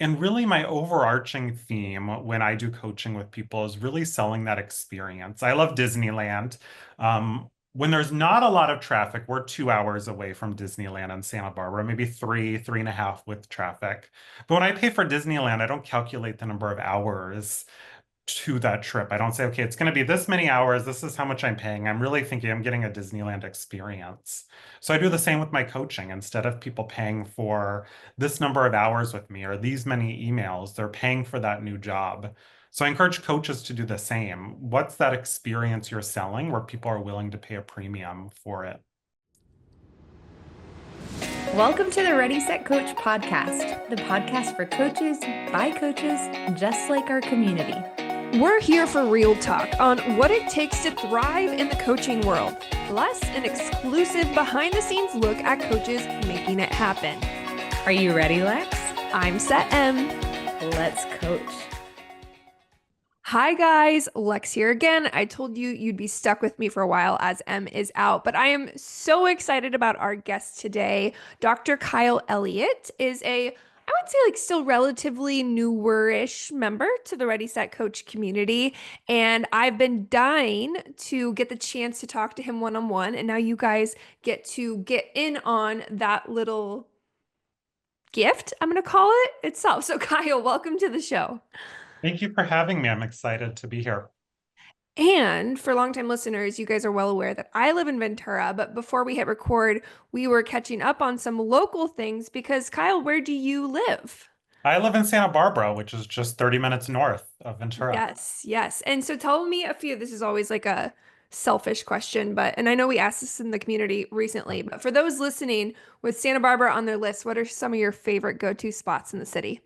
And really, my overarching theme when I do coaching with people is really selling that experience. I love Disneyland. When there's not a lot of traffic, we're 2 hours away from Disneyland in Santa Barbara, maybe three, 3.5 with traffic. But when I pay for Disneyland, I don't calculate the number of hours to that trip. I don't say, okay, it's going to be this many hours. This is how much I'm paying. I'm really thinking I'm getting a Disneyland experience. So I do the same with my coaching. Instead of people paying for this number of hours with me or these many emails, they're paying for that new job. So I encourage coaches to do the same. What's that experience you're selling where people are willing to pay a premium for it? Welcome to the Ready Set Coach podcast, the podcast for coaches by coaches, just like our community. We're here for real talk on what it takes to thrive in the coaching world, plus an exclusive behind the scenes look at coaches making it happen. Are you ready, Lex? I'm Set M. Let's coach. Hi guys, Lex here again. I told you you'd be stuck with me for a while as M is out, but I am so excited about our guest today. Dr. Kyle Elliott is I would say still relatively newer-ish member to the Ready Set Coach community, and I've been dying to get the chance to talk to him one-on-one, and now you guys get to get in on that little gift, I'm going to call it itself. So Kyle, welcome to the show. Thank you for having me. I'm excited to be here. And for longtime listeners, you guys are well aware that I live in Ventura, but before we hit record, we were catching up on some local things because Kyle, where do you live? I live in Santa Barbara, which is just 30 minutes north of Ventura. Yes, yes. And so tell me a few, this is always like a selfish question, and I know we asked this in the community recently, but for those listening with Santa Barbara on their list, what are some of your favorite go-to spots in the city?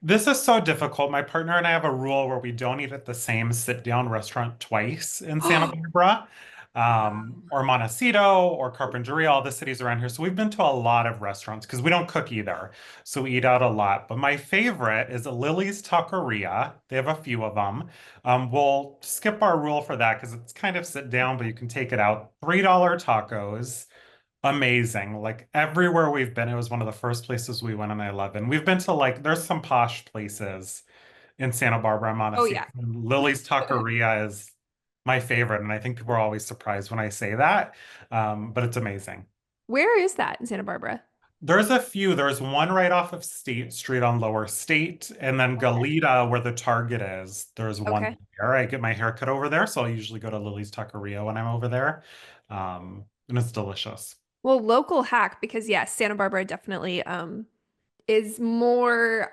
This is so difficult. My partner and I have a rule where we don't eat at the same sit-down restaurant twice in Santa Barbara, or Montecito or Carpinteria, all the cities around here. So we've been to a lot of restaurants because we don't cook either. So we eat out a lot. But my favorite is Lily's Taqueria. They have a few of them. We'll skip our rule for that because it's kind of sit down, but you can take it out. $3 tacos. Amazing. Like everywhere we've been, it was one of the first places we went, and I love it. And we've been to there's some posh places in Santa Barbara, Oh Montecito. yeah. Lily's Taqueria is my favorite, and I think people are always surprised when I say that. But it's amazing. Where is that in Santa Barbara? There's a few. There's one right off of State Street on Lower State, and then Okay. Goleta, where the Target is. There's one Okay. there. I get my hair cut over there, so I usually go to Lily's Taqueria when I'm over there. And it's delicious. Well, local hack because yes, Santa Barbara definitely is more,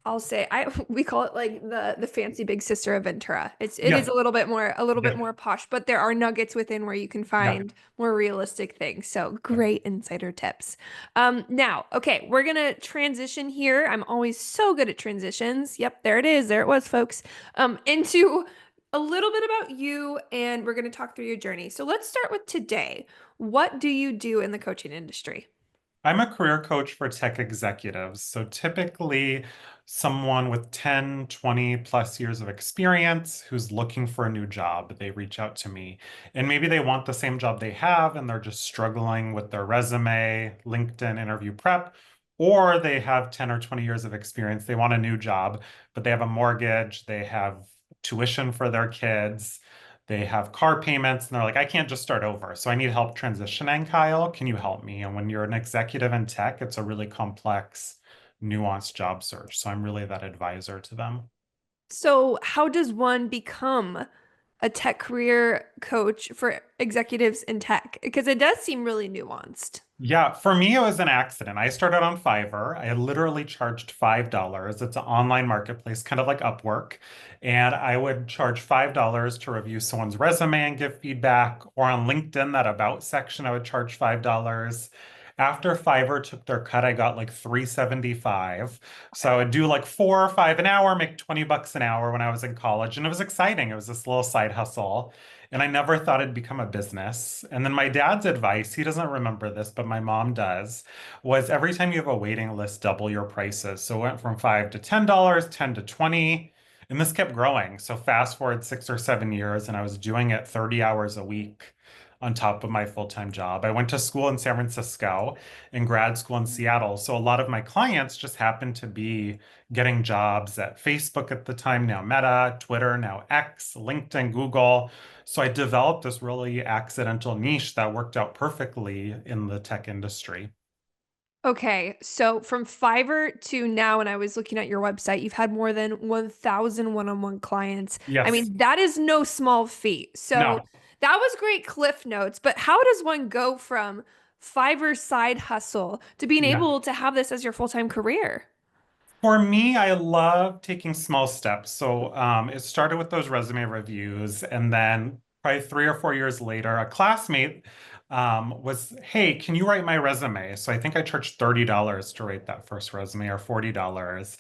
I'll say I we call it like the fancy big sister of Ventura. It is Yeah. a little bit more Yeah. posh, but there are nuggets within where you can Yeah. find more realistic things. So great insider tips. Now, okay, we're gonna transition here. I'm always so good at transitions. Yep, there it is. There it was, folks. Into a little bit about you, and we're gonna talk through your journey. So let's start with today. What do you do in the coaching industry? I'm a career coach for tech executives. So typically, someone with 10, 20 plus years of experience who's looking for a new job, they reach out to me. And maybe they want the same job they have and they're just struggling with their resume, LinkedIn interview prep, or they have 10 or 20 years of experience. They want a new job, but they have a mortgage, they have tuition for their kids. They have car payments and they're like, I can't just start over. So I need help transitioning, Kyle. Can you help me? And when you're an executive in tech, it's a really complex, nuanced job search. So I'm really that advisor to them. So, how does one become a tech career coach for executives in tech? Because it does seem really nuanced. Yeah, for me, it was an accident. I started on Fiverr. I had literally charged $5. It's an online marketplace, kind of like Upwork. And I would charge $5 to review someone's resume and give feedback. Or on LinkedIn, that about section, I would charge $5. After Fiverr took their cut, I got like 375. So I would do like 4 or 5 an hour, make 20 bucks an hour when I was in college. And it was exciting. It was this little side hustle. And I never thought it'd become a business. And then my dad's advice, he doesn't remember this, but my mom does, was every time you have a waiting list, double your prices. So it went from $5 to $10, 10 to 20, and this kept growing. So fast forward 6 or 7 years, and I was doing it 30 hours a week. on top of my full-time job. I went to school in San Francisco and grad school in Seattle. So a lot of my clients just happened to be getting jobs at Facebook at the time, now Meta, Twitter, now X, LinkedIn, Google. So I developed this really accidental niche that worked out perfectly in the tech industry. Okay, so from Fiverr to now, when I was looking at your website, you've had more than 1,000 one-on-one clients. I Yes. mean, that is no small feat. So No. that was great cliff notes, but how does one go from Fiverr side hustle to being Yeah. able to have this as your full-time career? For me, I love taking small steps. So it started with those resume reviews, and then probably 3 or 4 years later, a classmate was, "Hey, can you write my resume?" So I think I charged $30 to write that first resume, or $40.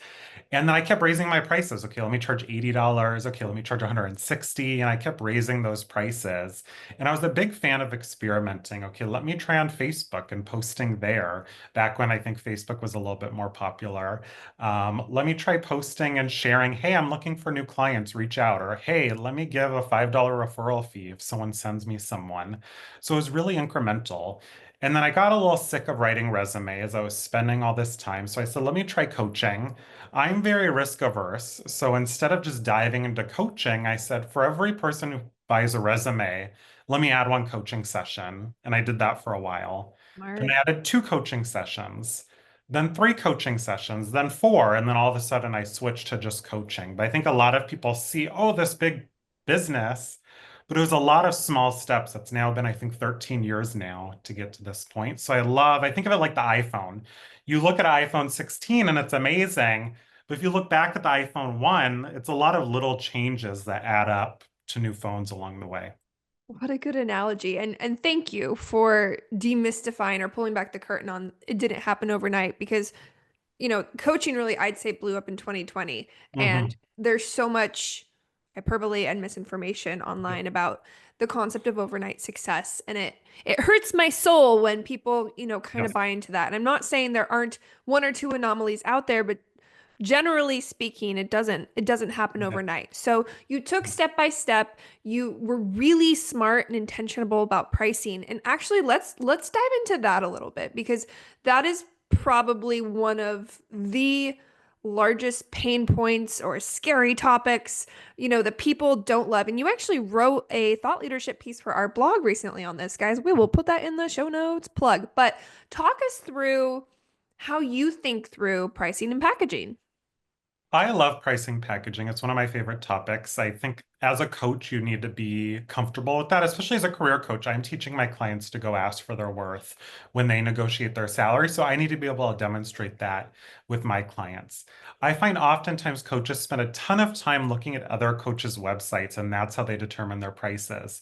And then I kept raising my prices. Okay, let me charge $80. Okay, let me charge 160. And I kept raising those prices. And I was a big fan of experimenting. Okay, let me try on Facebook and posting there back when I think Facebook was a little bit more popular. Let me try posting and sharing, hey, I'm looking for new clients, reach out. Or hey, let me give a $5 referral fee if someone sends me someone. So it was really incremental. And then I got a little sick of writing resumes. I was spending all this time. So I said, let me try coaching. I'm very risk averse. So instead of just diving into coaching, I said, for every person who buys a resume, let me add one coaching session. And I did that for a while. Then Smart. I added two coaching sessions, then three coaching sessions, then four. And then all of a sudden I switched to just coaching. But I think a lot of people see, oh, this big business. But it was a lot of small steps. It's now been, I think, 13 years now to get to this point. So I think of it like the iPhone. You look at iPhone 16 and it's amazing. But if you look back at the iPhone 1, it's a lot of little changes that add up to new phones along the way. What a good analogy. And thank you for demystifying or pulling back the curtain on it didn't happen overnight because coaching really, I'd say, blew up in 2020. And Hmm. there's so much hyperbole and misinformation online about the concept of overnight success. And it hurts my soul when people, kind of Yes. buy into that. And I'm not saying there aren't one or two anomalies out there, but generally speaking, it doesn't happen Yeah. overnight. So you took step by step, you were really smart and intentional about pricing. And actually let's dive into that a little bit because that is probably one of the largest pain points or scary topics, that people don't love. And you actually wrote a thought leadership piece for our blog recently on this, guys. We will put that in the show notes plug. But talk us through how you think through pricing and packaging. I love pricing packaging. It's one of my favorite topics. I think as a coach, you need to be comfortable with that, especially as a career coach. I'm teaching my clients to go ask for their worth when they negotiate their salary. So I need to be able to demonstrate that with my clients. I find oftentimes coaches spend a ton of time looking at other coaches' websites, and that's how they determine their prices.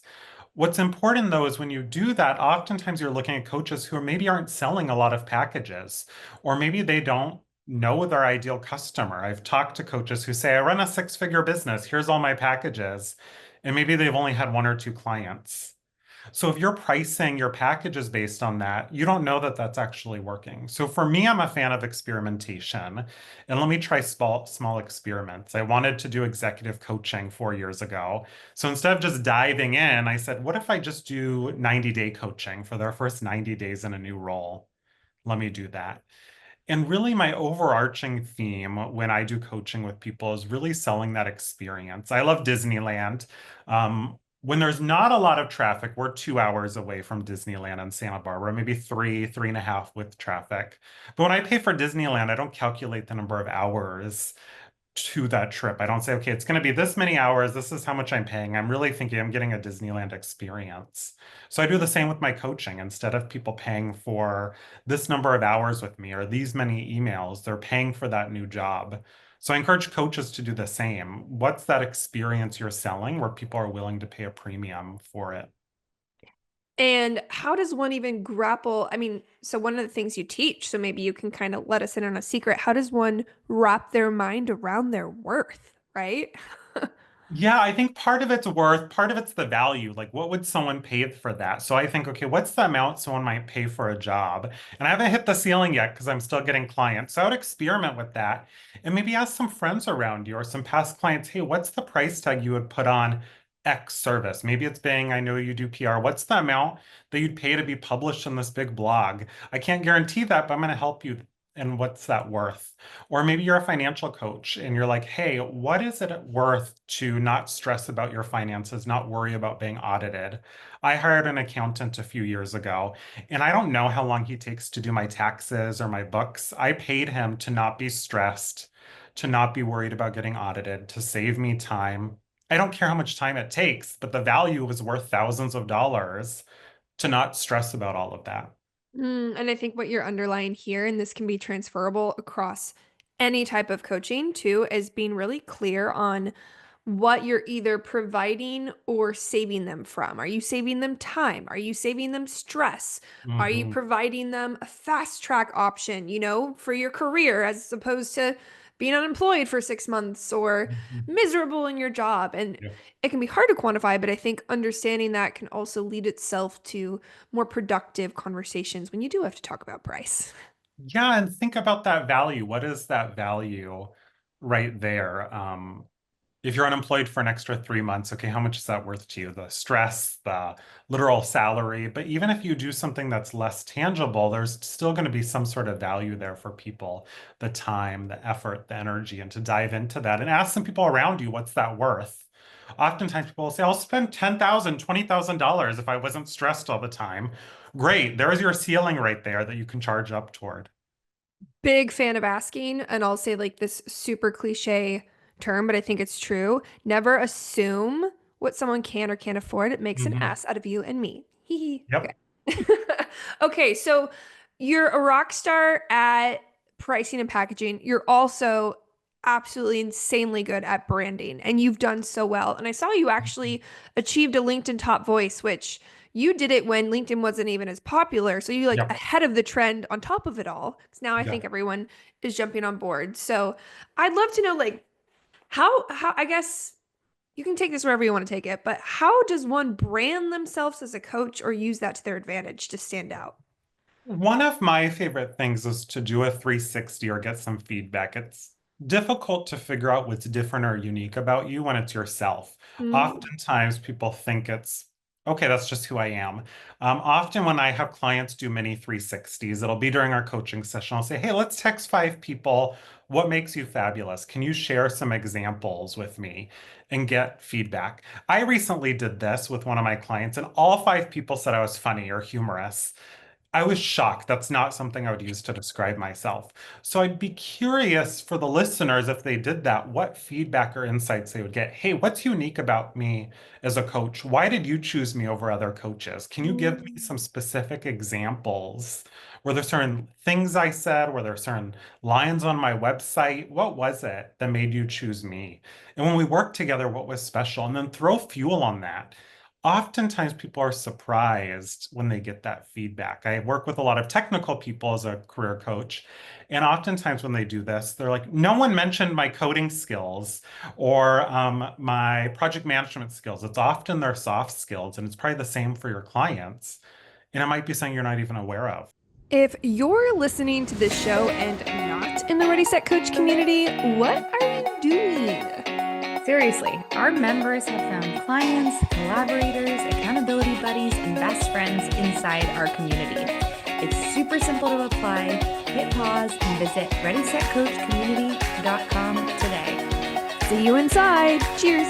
What's important though is when you do that, oftentimes you're looking at coaches who maybe aren't selling a lot of packages, or maybe they don't know their ideal customer. I've talked to coaches who say, I run a six-figure business, here's all my packages. And maybe they've only had one or two clients. So if you're pricing your packages based on that, you don't know that that's actually working. So for me, I'm a fan of experimentation. And let me try small experiments. I wanted to do executive coaching 4 years ago. So instead of just diving in, I said, what if I just do 90-day coaching for their first 90 days in a new role? Let me do that. And really, my overarching theme when I do coaching with people is really selling that experience. I love Disneyland. When there's not a lot of traffic, we're 2 hours away from Disneyland in Santa Barbara, maybe three, 3.5 with traffic. But when I pay for Disneyland, I don't calculate the number of hours to that trip. I don't say, okay, it's going to be this many hours. This is how much I'm paying. I'm really thinking I'm getting a Disneyland experience. So I do the same with my coaching. Instead of people paying for this number of hours with me or these many emails, they're paying for that new job. So I encourage coaches to do the same. What's that experience you're selling where people are willing to pay a premium for it? And how does one even grapple? I mean, so one of the things you teach, so maybe you can kind of let us in on a secret. How does one wrap their mind around their worth, right? Yeah, I think part of it's worth, part of it's the value. Like, what would someone pay for that? So I think, okay, what's the amount someone might pay for a job? And I haven't hit the ceiling yet because I'm still getting clients. So I would experiment with that and maybe ask some friends around you or some past clients, hey, what's the price tag you would put on X service. Maybe it's Bing. I know you do PR. What's the amount that you'd pay to be published in this big blog? I can't guarantee that, but I'm going to help you. And what's that worth? Or maybe you're a financial coach and you're like, hey, what is it worth to not stress about your finances, not worry about being audited? I hired an accountant a few years ago, and I don't know how long he takes to do my taxes or my books. I paid him to not be stressed, to not be worried about getting audited, to save me time. I don't care how much time it takes, but the value was worth thousands of dollars to not stress about all of that. And I think what you're underlying here, and this can be transferable across any type of coaching too, is being really clear on what you're either providing or saving them from. Are you saving them time? Are you saving them stress? Are you Hmm. providing them a fast track option, for your career as opposed to being unemployed for 6 months or Mhm. miserable in your job? And Yeah. it can be hard to quantify, but I think understanding that can also lead itself to more productive conversations when you do have to talk about price. Yeah, and think about that value. What is that value right there? If you're unemployed for an extra 3 months, okay, how much is that worth to you? The stress, the literal salary. But even if you do something that's less tangible, there's still going to be some sort of value there for people, the time, the effort, the energy, and to dive into that and ask some people around you, what's that worth? Oftentimes people will say, I'll spend $10,000, $20,000 if I wasn't stressed all the time. Great. There's your ceiling right there that you can charge up toward. Big fan of asking, and I'll say like this super cliche term, but I think it's true. Never assume what someone can or can't afford. It makes an Mhm. ass out of you and me. Hee hee. Yep. Okay. Okay, so you're a rock star at pricing and packaging. You're also absolutely insanely good at branding, and you've done so well. And I saw you actually achieved a LinkedIn top voice, which you did it when LinkedIn wasn't even as popular. So you like Yep. ahead of the trend on top of it all. Because now I think Yep. everyone is jumping on board. So I'd love to know like how I guess you can take this wherever you want to take it, but how does one brand themselves as a coach or use that to their advantage to stand out? One of my favorite things is to do a 360 or get some feedback. It's difficult to figure out what's different or unique about you when it's yourself. Mm. Oftentimes, people think it's okay, that's just who I am. Often, when I have clients do mini 360s, it'll be during our coaching session. I'll say, hey, let's text 5 people. What makes you fabulous? Can you share some examples with me and get feedback? I recently did this with one of my clients, and all 5 people said I was funny or humorous. I was shocked. That's not something I would use to describe myself. So I'd be curious for the listeners if they did that, what feedback or insights they would get. Hey, what's unique about me as a coach? Why did you choose me over other coaches? Can you give me some specific examples? Were there certain things I said? Were there certain lines on my website? What was it that made you choose me? And when we worked together, what was special? And then throw fuel on that. Oftentimes, people are surprised when they get that feedback. I work with a lot of technical people as a career coach, and oftentimes when they do this, they're like, no one mentioned my coding skills or my project management skills. It's often their soft skills, and it's probably the same for your clients. And it might be something you're not even aware of. If you're listening to this show and not in the Ready Set Coach community, what are you doing? Seriously, our members have found clients, collaborators, accountability buddies, and best friends inside our community. It's super simple to apply. Hit pause and visit readysetcoachcommunity.com today. See you inside. Cheers.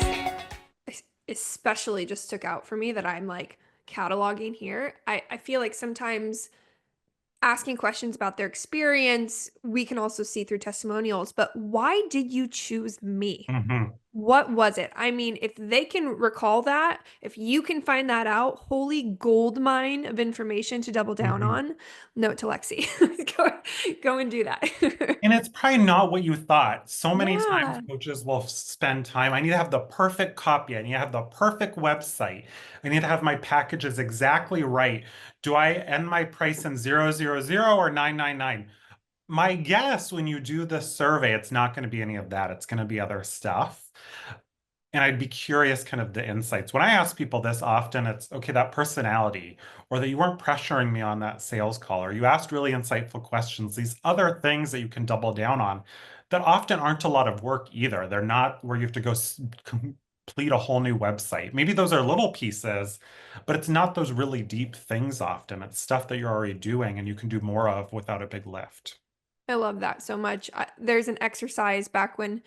Especially just took out for me that I'm like cataloging here. I feel like sometimes asking questions about their experience, we can also see through testimonials, but why did you choose me? Mhm. What was it? I mean, if they can recall that, if you can find that out, holy gold mine of information to double down Mhm. on. Note to Lexi. Go and do that. And it's probably not what you thought. So many times Yeah. coaches will spend time. I need to have the perfect copy. I need to have the perfect website. I need to have my packages exactly right. Do I end my price in 000 or 999? My guess when you do the survey, it's not going to be any of that. It's going to be other stuff. And I'd be curious kind of the insights. When I ask people this often, it's okay, that personality, or that you weren't pressuring me on that sales call, or you asked really insightful questions, these other things that you can double down on that often aren't a lot of work either. They're not where you have to go complete a whole new website. Maybe those are little pieces, but it's not those really deep things often. It's stuff that you're already doing and you can do more of without a big lift. I love that so much. There's an exercise back when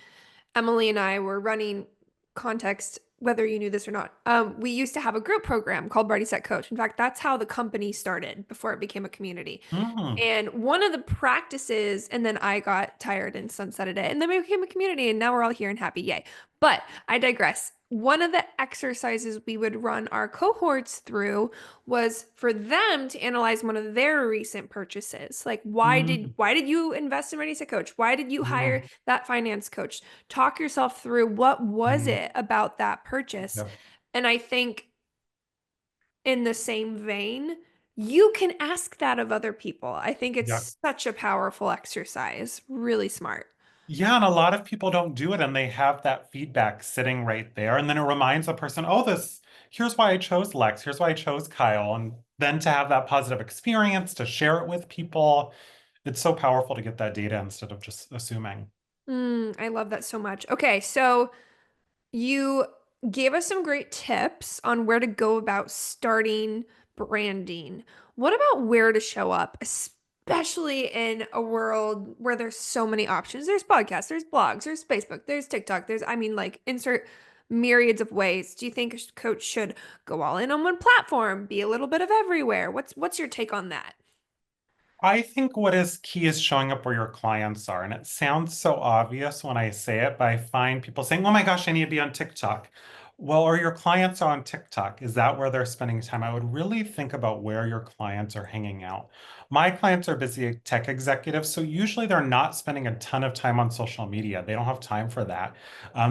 Emily and I were running context, whether you knew this or not. We used to have a group program called Ready Set Coach. In fact, that's how the company started before it became a community. Mm, And one of the practices, and then I got tired and sunsetted it, and then we became a community, and now we're all here and happy. Yay. But I digress. One of the exercises we would run our cohorts through was for them to analyze one of their recent purchases. Like mm, why did you invest in Ready Set Coach? Why did you hire mm, that finance coach? Talk yourself through what was mm. it about that purchase. Yep, And I think in the same vein, you can ask that of other people. I think yep. it's such a powerful exercise. Really smart. Yeah, and a lot of people don't do it and they have that feedback sitting right there. And then it reminds the person, oh, here's why I chose Lex, here's why I chose Kyle. And then to have that positive experience, to share it with people, it's so powerful to get that data instead of just assuming. I love that so much. Okay, so you gave us some great tips on where to go about starting branding. What about where to show up, especially in a world where there's so many options? There's podcasts, there's blogs, there's Facebook, there's TikTok, I mean, like, insert myriads of ways. Do you think a coach should go all in on one platform, be a little bit of everywhere? What's your take on that? I think what is key is showing up where your clients are. And it sounds so obvious when I say it, but I find people saying, oh my gosh, I need to be on TikTok. Well, are your clients on TikTok? Is that where they're spending time? I would really think about where your clients are hanging out. My clients are busy tech executives, so usually they're not spending a ton of time on social media. They don't have time for that.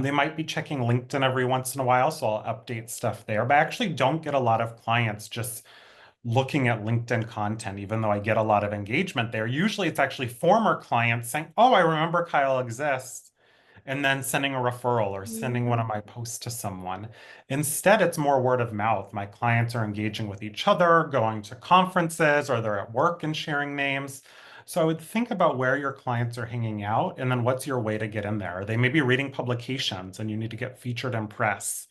They might be checking LinkedIn every once in a while, so I'll update stuff there. But I actually don't get a lot of clients just looking at LinkedIn content, even though I get a lot of engagement there. Usually it's actually former clients saying, oh, I remember Kyle exists, and then sending a referral or sending one of my posts to someone. Instead, it's more word of mouth. My clients are engaging with each other, going to conferences, or they're at work and sharing names. So I would think about where your clients are hanging out, and then what's your way to get in there? They may be reading publications and you need to get featured in press.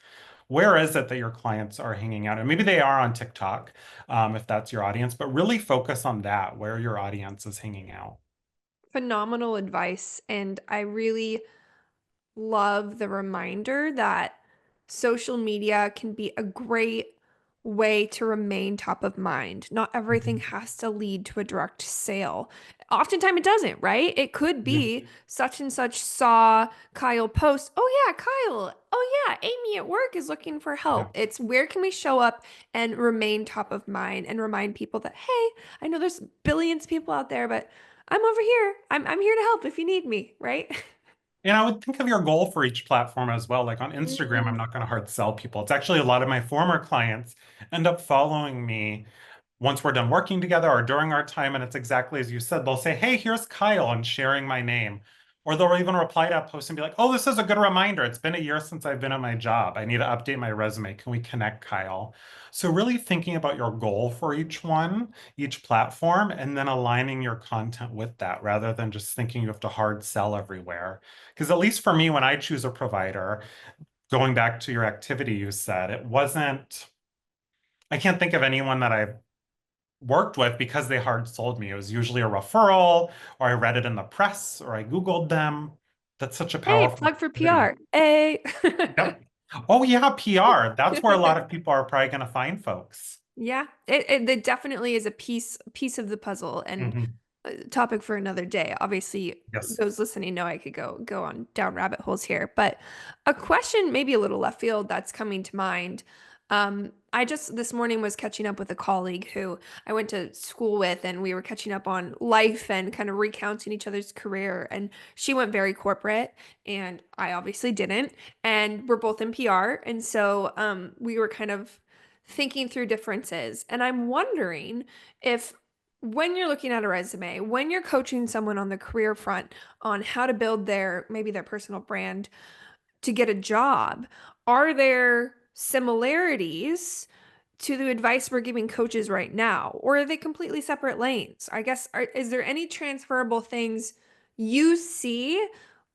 Where is it that your clients are hanging out? And maybe they are on TikTok, if that's your audience, but really focus on that, where your audience is hanging out. Phenomenal advice. And I really love the reminder that social media can be a great way to remain top of mind. Not everything Mhm. has to lead to a direct sale. Oftentimes it doesn't, right? It could Yeah, be such and such saw Kyle post, oh yeah, Kyle. Oh yeah, Amy at work is looking for yeah. help. It's where can we show up and remain top of mind and remind people that, hey, I know there's billions of people out there, but I'm over here. I'm here to help if you need me, right? And I would think of your goal for each platform as well. Like on Instagram, I'm not going to hard sell people. It's actually a lot of my former clients end up following me once we're done working together or during our time. And it's exactly as you said. They'll say, hey, here's Kyle, and sharing my name. Or they'll even reply to a post and be like, oh, this is a good reminder. It's been a year since I've been at my job. I need to update my resume. Can we connect, Kyle? So, really thinking about your goal for each one, each platform, and then aligning your content with that rather than just thinking you have to hard sell everywhere. Because at least for me, when I choose a provider, going back to your activity you said, it wasn't, I can't think of anyone that I've worked with because they hard sold me. It was usually a referral, or I read it in the press, or I Googled them. That's such a Hey, powerful plug for activity. PR. Hey. Yep. Oh, yeah, PR. That's where a lot of people are probably going to find folks. Yeah, it definitely is a piece of the puzzle and Mhm. a topic for another day. Obviously, Yes. those listening know I could go on down rabbit holes here, but a question maybe a little left field that's coming to mind. I just this morning was catching up with a colleague who I went to school with, and we were catching up on life and kind of recounting each other's career. And she went very corporate, and I obviously didn't. And we're both in PR, and so we were kind of thinking through differences. And I'm wondering if when you're looking at a resume, when you're coaching someone on the career front on how to build maybe their personal brand to get a job, are there similarities to the advice we're giving coaches right now, or are they completely separate lanes? I guess, is there any transferable things you see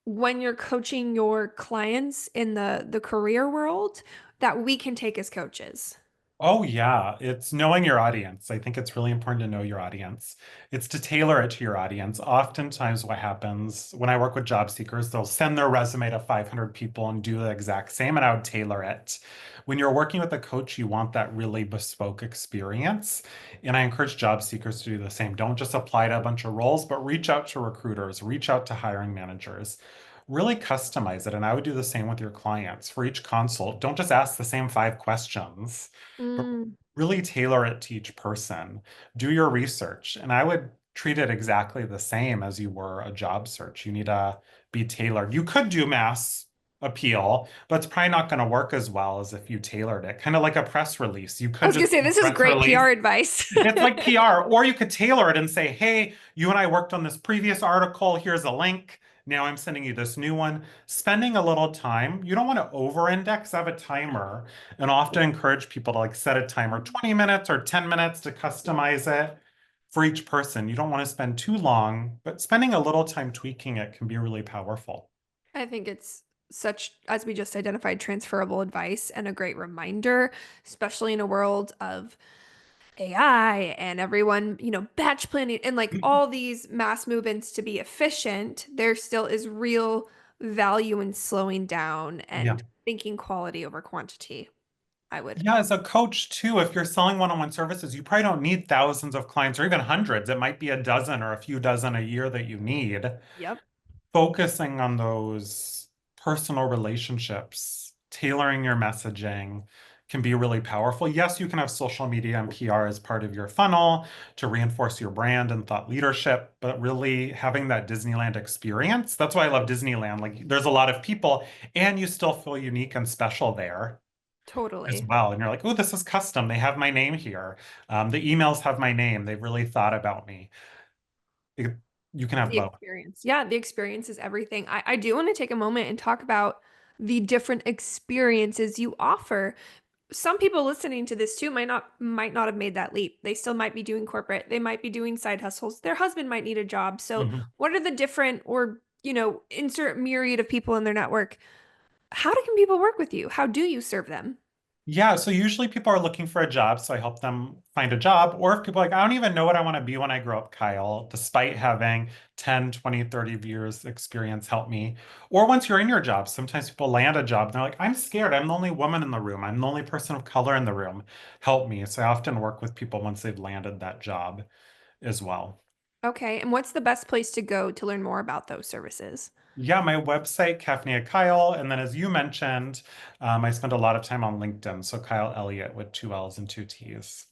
when you're coaching your clients in the career world that we can take as coaches? Oh, yeah. It's knowing your audience. I think it's really important to know your audience. It's to tailor it to your audience. Oftentimes, what happens when I work with job seekers, they'll send their resume to 500 people and do the exact same, and I would tailor it. When you're working with a coach, you want that really bespoke experience. And I encourage job seekers to do the same. Don't just apply to a bunch of roles, but reach out to recruiters, reach out to hiring managers. Really customize it. And I would do the same with your clients. For each consult, don't just ask the same 5 questions, but Mm. really tailor it to each person. Do your research. And I would treat it exactly the same as you were a job search. You need to be tailored. You could do mass appeal, but it's probably not going to work as well as if you tailored it. Kind of like a press release. You I could was gonna just say do a this is press great release. PR advice. It's like PR, or you could tailor it and say, hey, you and I worked on this previous article. Here's a link. Now I'm sending you this new one. Spending a little time. You don't want to over-index. I have a timer and often encourage people to like set a timer 20 minutes or 10 minutes to customize it for each person. You don't want to spend too long, but spending a little time tweaking it can be really powerful. I think it's such, as we just identified, transferable advice and a great reminder, especially in a world of AI and everyone, batch planning and like all these mass movements to be efficient. There still is real value in slowing down Yeah. and thinking quality over quantity. I would. Yeah, as a coach too, if you're selling one-on-one services, you probably don't need thousands of clients or even hundreds. It might be a dozen or a few dozen a year that you need. Yep. Focusing on those personal relationships, tailoring your messaging can be really powerful. Yes, you can have social media and PR as part of your funnel to reinforce your brand and thought leadership, but really having that Disneyland experience, that's why I love Disneyland. Like there's a lot of people and you still feel unique and special there as Totally. well. And you're like, oh, this is custom. They have my name here. The emails have my name. They've really thought about me. It- you can have The both. experience. Yeah, the experience is everything. I do want to take a moment and talk about the different experiences you offer. Some people listening to this too might not have made that leap. They still might be doing corporate. They might be doing side hustles. Their husband might need a job. So, Mhm. what are the different or, insert myriad of people in their network? How can people work with you? How do you serve them? Yeah, so usually people are looking for a job, so I help them find a job. Or if people are like, I don't even know what I want to be when I grow up, Kyle, despite having 10, 20, 30 years experience, help me. Or once you're in your job, sometimes people land a job and they're like, I'm scared. I'm the only woman in the room. I'm the only person of color in the room. Help me. So I often work with people once they've landed that job as well. Okay, and what's the best place to go to learn more about those services? Yeah, my website, Caffeinated Kyle. And then as you mentioned, I spend a lot of time on LinkedIn. So Kyle Elliott with 2 L's and 2 T's.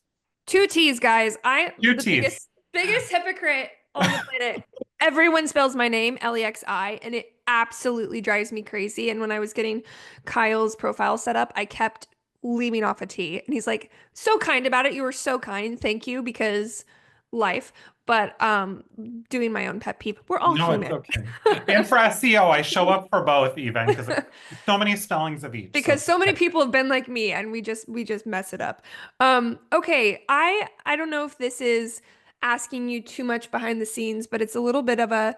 Two T's, guys. Two The T's. biggest hypocrite on the planet. Everyone spells my name Lexi, and it absolutely drives me crazy. And when I was getting Kyle's profile set up, I kept leaving off a T. And he's like, "So kind about it. You were so kind. Thank you." Because life. But doing my own pet peeve. We're all No, it's human. okay. And for SEO, I show up for both even because so many spellings of each. So Because so many people have been like me and we just mess it up. Okay, I don't know if this is asking you too much behind the scenes, but it's a little bit of a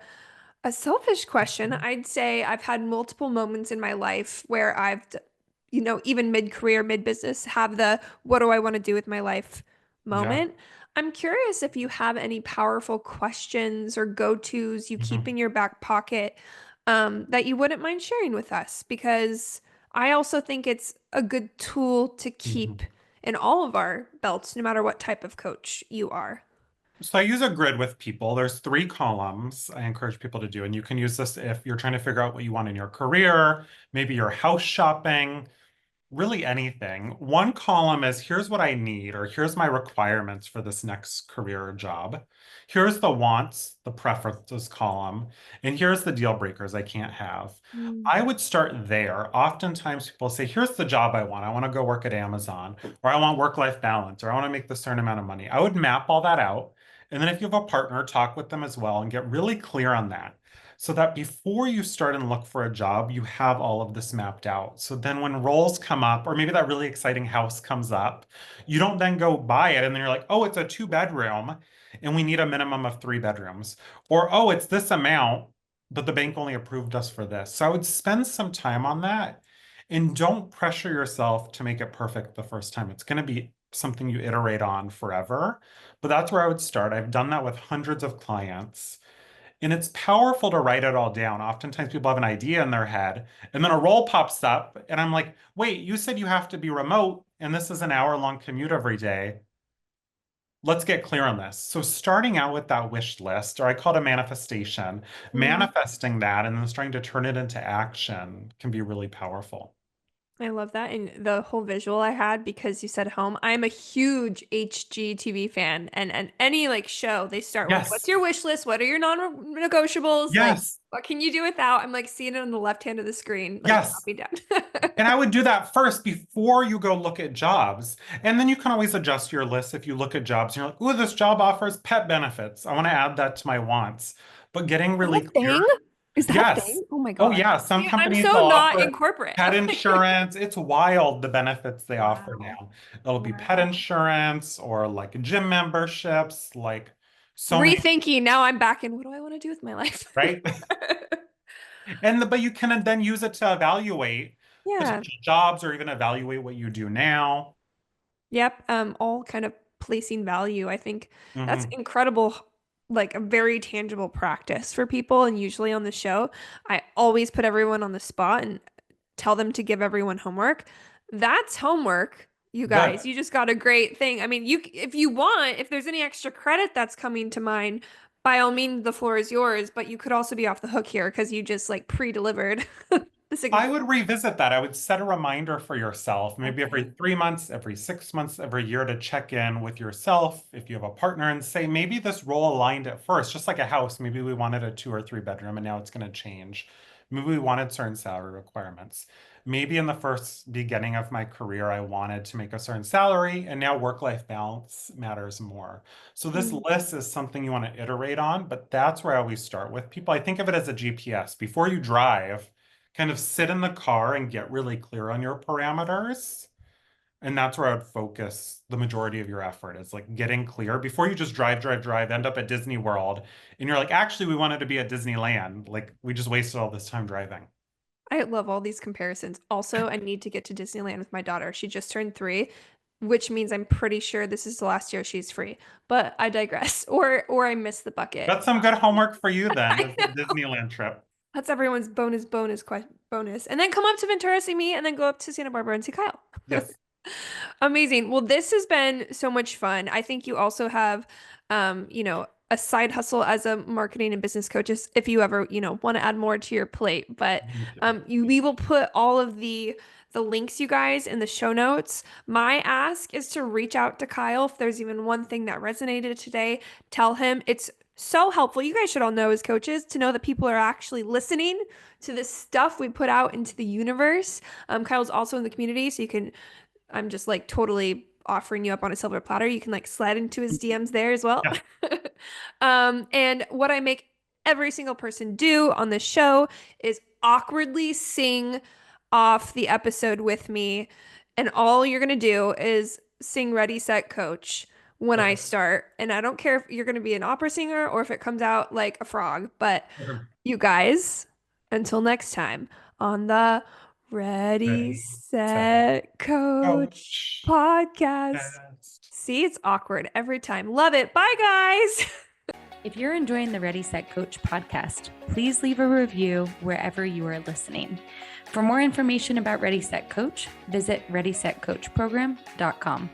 selfish question. I'd say I've had multiple moments in my life where even mid-career, mid-business, have the what do I want to do with my life yeah. moment. I'm curious if you have any powerful questions or go-tos you keep Mhm. in your back pocket that you wouldn't mind sharing with us, because I also think it's a good tool to keep Mhm. in all of our belts, no matter what type of coach you are. So I use a grid with people. There's 3 columns I encourage people to do, and you can use this if you're trying to figure out what you want in your career, maybe you're house shopping, really anything. One column is here's what I need, or here's my requirements for this next career or job. Here's the wants, the preferences column, and here's the deal breakers I can't have. Mm. I would start there. Oftentimes people say, here's the job I want. I want to go work at Amazon, or I want work-life balance, or I want to make this certain amount of money. I would map all that out. And then if you have a partner, talk with them as well and get really clear on that so that before you start and look for a job, you have all of this mapped out. So then when roles come up, or maybe that really exciting house comes up, you don't then go buy it and then you're like, oh, it's a 2 bedroom and we need a minimum of 3 bedrooms. Or, oh, it's this amount. but the bank only approved us for this. So I would spend some time on that and don't pressure yourself to make it perfect the first time. It's going to be something you iterate on forever. But that's where I would start. I've done that with hundreds of clients. And it's powerful to write it all down. Oftentimes people have an idea in their head and then a role pops up. And I'm like, wait, you said you have to be remote and this is an hour-long commute every day. Let's get clear on this. So starting out with that wish list, or I call it a manifestation, Mhm. manifesting that and then starting to turn it into action can be really powerful. I love that. And the whole visual I had because you said home. I'm a huge HGTV fan. And any like show, they start with what's Yes. your wish list? What are your non-negotiables? Like, Yes. what can you do without? I'm like seeing it on the left hand of the screen, like Yes. dropping down. And I would do that first before you go look at jobs. And then you can always adjust your list if you look at jobs and you're like, ooh, this job offers pet benefits. I want to add that to my wants. But getting Is that really a clear. thing? Is that a Yes. thing? Oh my Oh, God. yeah. Some See, I'm companies so will not in offer corporate. pet insurance. It's wild the benefits they offer Wow. now. It'll be pet Wow. insurance or like gym memberships, like so many, Rethinking. Now I'm back in what do I want to do with my life? right? But you can then use it to evaluate Yeah. potential jobs or even evaluate what you do now. Yep. All kind of placing value. I think that's Mhm. incredible, like a very tangible practice for people. And usually on the show, I always put everyone on the spot and tell them to give everyone homework. That's homework, you Good. guys. You just got a great thing. I mean, you if you want, if there's any extra credit that's coming to mind, by all means, the floor is yours, but you could also be off the hook here because you just like pre-delivered the I signature. would revisit that. I would set a reminder for yourself, maybe Okay. every 3 months, every 6 months, every year to check in with yourself if you have a partner and say, maybe this role aligned at first, just like a house. Maybe we wanted a 2 or 3 bedroom and now it's going to change. Maybe we wanted certain salary requirements. Maybe in the first beginning of my career, I wanted to make a certain salary and now work-life balance matters more. So this Mm. list is something you want to iterate on, but that's where I always start with people. I think of it as a GPS. Before you drive, kind of sit in the car and get really clear on your parameters. And that's where I would focus the majority of your effort is like getting clear before you just drive, drive, drive, end up at Disney World. And you're like, actually, we wanted to be at Disneyland. Like, we just wasted all this time driving. I love all these comparisons. Also, I need to get to Disneyland with my daughter. She just turned 3, which means I'm pretty sure this is the last year she's free. But I digress. Or I missed the bucket. That's some good homework for you then, I is the know. Disneyland trip. That's everyone's bonus. And then come up to Ventura, see me, and then go up to Santa Barbara and see Kyle. Yes. Amazing. Well, this has been so much fun. I think you also have, a side hustle as a marketing and business coach if you ever, want to add more to your plate. But Me too. we will put all of the links, you guys, in the show notes. My ask is to reach out to Kyle if there's even one thing that resonated today. Tell him it's so helpful. You guys should all know as coaches to know that people are actually listening to the stuff we put out into the universe. Kyle's also in the community, so you can I'm just like totally offering you up on a silver platter. You can like slide into his DMs there as well. Yes. And what I make every single person do on this show is awkwardly sing off the episode with me. And all you're going to do is sing Ready, Set, Coach when I Okay. start. And I don't care if you're going to be an opera singer or if it comes out like a frog, but Okay. you guys, until next time on the Ready, Ready, set, Set, Coach coach. podcast. Yes. See, it's awkward every time. Love it. Bye, guys. If you're enjoying the Ready Set Coach podcast, please leave a review wherever you are listening. For more information about Ready Set Coach, visit readysetcoachprogram.com.